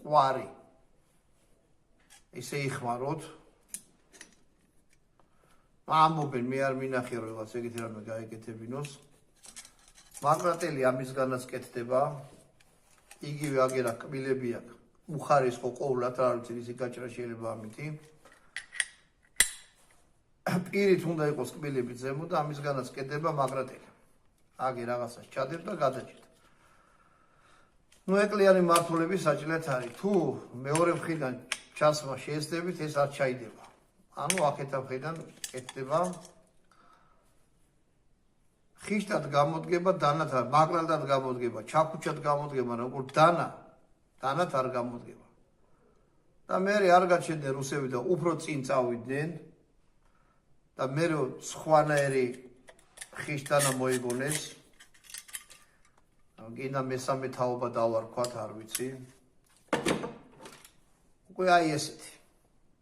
მყვარი ისე იხმაროთ ამობენ მე არ მინახე რომ რაღაც ეგეთი რამე გაეკეთებინოს მაკრატელი ამისგანაც კეთდება იგივე აგერა კბილები აქვს უხარისხო ყოვლად რა ვიცი ისი გაჭრა შეიძლება ამითი პირით უნდა იყოს კბილები ზემო და ამისგანაც კეთდება მაკრატელი აგი რაღაცას ჩადებ და გადაჭით ნუ ეკლიანი მართულები საჭილეთ არის თუ მეორე მხრიდან ჩასმა შეესწრებით ეს არ ჩაიდება ანუ აქეთა მხრიდან კეთდება ხიშტად გამოდგება დანათ არ მაკრალდად გამოდგება ჩაქუჩად გამოდგება როგორ დანათ არ გამოდგება და მე არ გაჩენდნენ რუსები და უფრო წინ წავიდნენ და მე სხვანაირი ხიშტანა მოიგონეს გინდა მესამე თაობა დავარქვათ არ ვიცი უკვე აი ესეთი